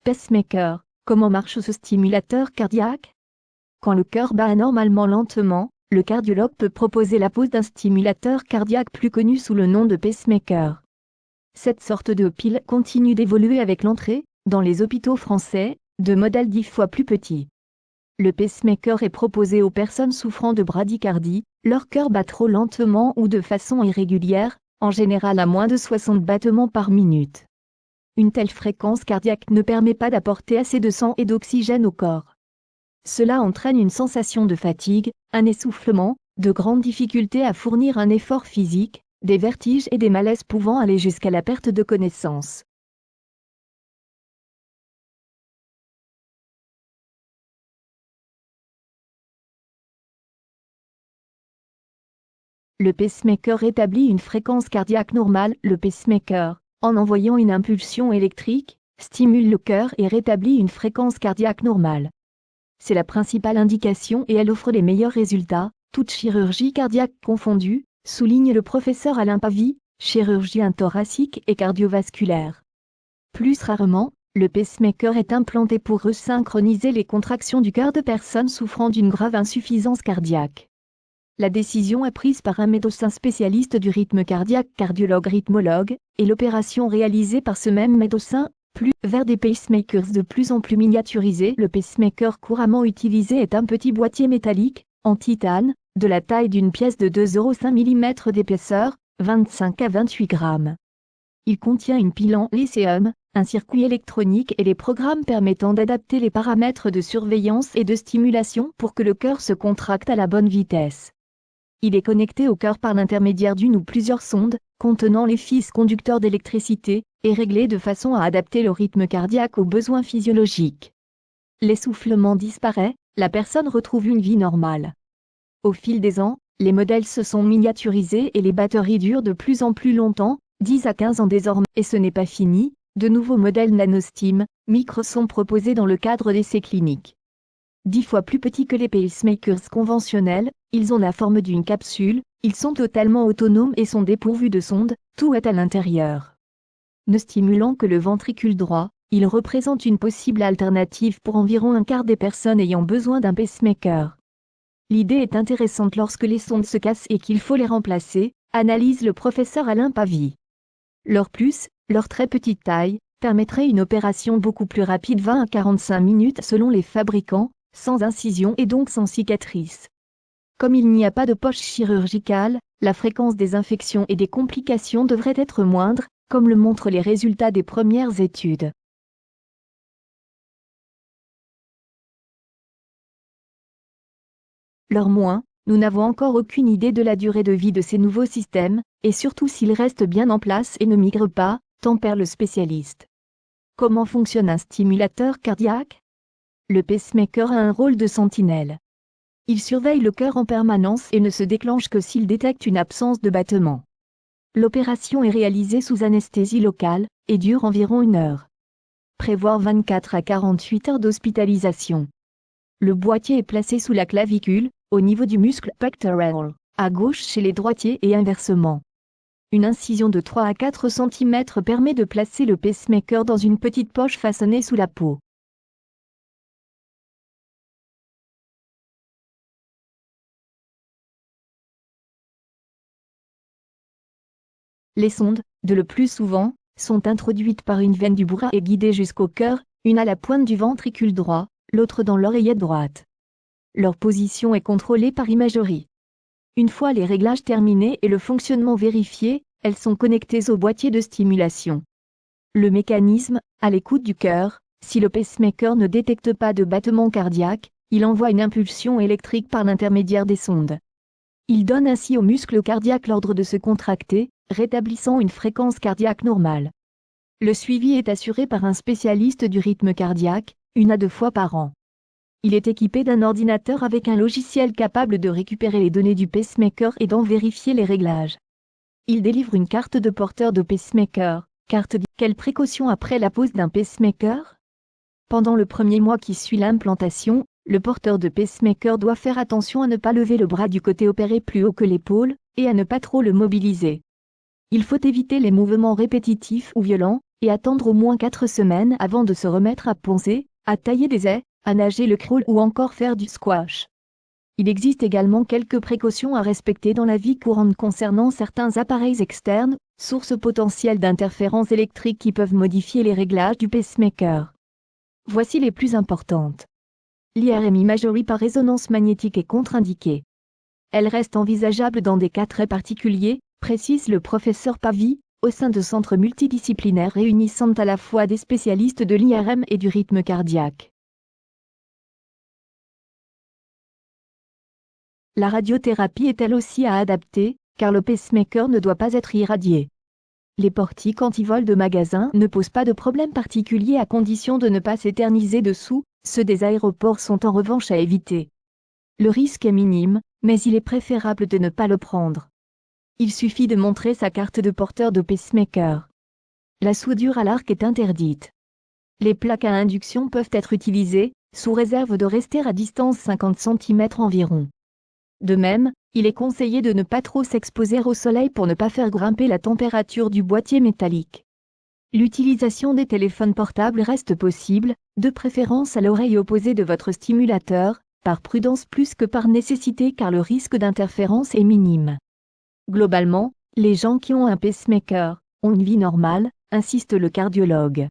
Pacemaker, comment marche ce stimulateur cardiaque? Quand le cœur bat anormalement lentement, le cardiologue peut proposer la pose d'un stimulateur cardiaque plus connu sous le nom de pacemaker. Cette sorte de pile continue d'évoluer avec l'entrée, dans les hôpitaux français, de modèles 10 fois plus petits. Le pacemaker est proposé aux personnes souffrant de bradycardie, leur cœur bat trop lentement ou de façon irrégulière, en général à moins de 60 battements par minute. Une telle fréquence cardiaque ne permet pas d'apporter assez de sang et d'oxygène au corps. Cela entraîne une sensation de fatigue, un essoufflement, de grandes difficultés à fournir un effort physique, des vertiges et des malaises pouvant aller jusqu'à la perte de connaissance. Le pacemaker rétablit une fréquence cardiaque normale. Le pacemaker, en envoyant une impulsion électrique, stimule le cœur et rétablit une fréquence cardiaque normale. C'est la principale indication et elle offre les meilleurs résultats, toute chirurgie cardiaque confondue, souligne le professeur Alain Pavy, chirurgien thoracique et cardiovasculaire. Plus rarement, le pacemaker est implanté pour resynchroniser les contractions du cœur de personnes souffrant d'une grave insuffisance cardiaque. La décision est prise par un médecin spécialiste du rythme cardiaque, cardiologue rythmologue, et l'opération réalisée par ce même médecin, vers des pacemakers de plus en plus miniaturisés. Le pacemaker couramment utilisé est un petit boîtier métallique, en titane, de la taille d'une pièce de 2,5 mm d'épaisseur, 25 à 28 grammes. Il contient une pile en lithium, un circuit électronique et les programmes permettant d'adapter les paramètres de surveillance et de stimulation pour que le cœur se contracte à la bonne vitesse. Il est connecté au cœur par l'intermédiaire d'une ou plusieurs sondes, contenant les fils conducteurs d'électricité, et réglé de façon à adapter le rythme cardiaque aux besoins physiologiques. L'essoufflement disparaît, la personne retrouve une vie normale. Au fil des ans, les modèles se sont miniaturisés et les batteries durent de plus en plus longtemps, 10 à 15 ans désormais. Et ce n'est pas fini, de nouveaux modèles NanoStim, micro sont proposés dans le cadre d'essais cliniques. 10 fois plus petits que les pacemakers conventionnels, ils ont la forme d'une capsule, ils sont totalement autonomes et sont dépourvus de sondes, tout est à l'intérieur. Ne stimulant que le ventricule droit, ils représentent une possible alternative pour environ un quart des personnes ayant besoin d'un pacemaker. L'idée est intéressante lorsque les sondes se cassent et qu'il faut les remplacer, analyse le professeur Alain Pavy. Leur très petite taille, permettrait une opération beaucoup plus rapide, 20 à 45 minutes selon les fabricants, sans incision et donc sans cicatrice. Comme il n'y a pas de poche chirurgicale, la fréquence des infections et des complications devrait être moindre, comme le montrent les résultats des premières études. Nous n'avons encore aucune idée de la durée de vie de ces nouveaux systèmes, et surtout s'ils restent bien en place et ne migrent pas, tempère le spécialiste. Comment fonctionne un stimulateur cardiaque? Le pacemaker a un rôle de sentinelle. Il surveille le cœur en permanence et ne se déclenche que s'il détecte une absence de battement. L'opération est réalisée sous anesthésie locale et dure environ 1 heure. Prévoir 24 à 48 heures d'hospitalisation. Le boîtier est placé sous la clavicule, au niveau du muscle pectoral, à gauche chez les droitiers et inversement. Une incision de 3 à 4 cm permet de placer le pacemaker dans une petite poche façonnée sous la peau. Les sondes, le plus souvent, sont introduites par une veine du bras et guidées jusqu'au cœur, une à la pointe du ventricule droit, l'autre dans l'oreillette droite. Leur position est contrôlée par imagerie. Une fois les réglages terminés et le fonctionnement vérifié, elles sont connectées au boîtier de stimulation. Le mécanisme, à l'écoute du cœur, si le pacemaker ne détecte pas de battement cardiaque, il envoie une impulsion électrique par l'intermédiaire des sondes. Il donne ainsi au muscle cardiaque l'ordre de se contracter, rétablissant une fréquence cardiaque normale. Le suivi est assuré par un spécialiste du rythme cardiaque, 1 à 2 fois par an. Il est équipé d'un ordinateur avec un logiciel capable de récupérer les données du pacemaker et d'en vérifier les réglages. Il délivre une carte de porteur de pacemaker. Quelle précaution après la pose d'un pacemaker? Pendant le premier mois qui suit l'implantation, le porteur de pacemaker doit faire attention à ne pas lever le bras du côté opéré plus haut que l'épaule, et à ne pas trop le mobiliser. Il faut éviter les mouvements répétitifs ou violents, et attendre au moins 4 semaines avant de se remettre à poncer, à tailler des ais, à nager le crawl ou encore faire du squash. Il existe également quelques précautions à respecter dans la vie courante concernant certains appareils externes, sources potentielles d'interférences électriques qui peuvent modifier les réglages du pacemaker. Voici les plus importantes. L'IRM imagerie par résonance magnétique est contre-indiquée. Elle reste envisageable dans des cas très particuliers, précise le professeur Pavy, au sein de centres multidisciplinaires réunissant à la fois des spécialistes de l'IRM et du rythme cardiaque. La radiothérapie est elle aussi à adapter, car le pacemaker ne doit pas être irradié. Les portiques antivols de magasins ne posent pas de problème particulier à condition de ne pas s'éterniser dessous, ceux des aéroports sont en revanche à éviter. Le risque est minime, mais il est préférable de ne pas le prendre. Il suffit de montrer sa carte de porteur de pacemaker. La soudure à l'arc est interdite. Les plaques à induction peuvent être utilisées, sous réserve de rester à distance 50 cm environ. De même, il est conseillé de ne pas trop s'exposer au soleil pour ne pas faire grimper la température du boîtier métallique. L'utilisation des téléphones portables reste possible, de préférence à l'oreille opposée de votre stimulateur, par prudence plus que par nécessité car le risque d'interférence est minime. Globalement, les gens qui ont un pacemaker ont une vie normale, insiste le cardiologue.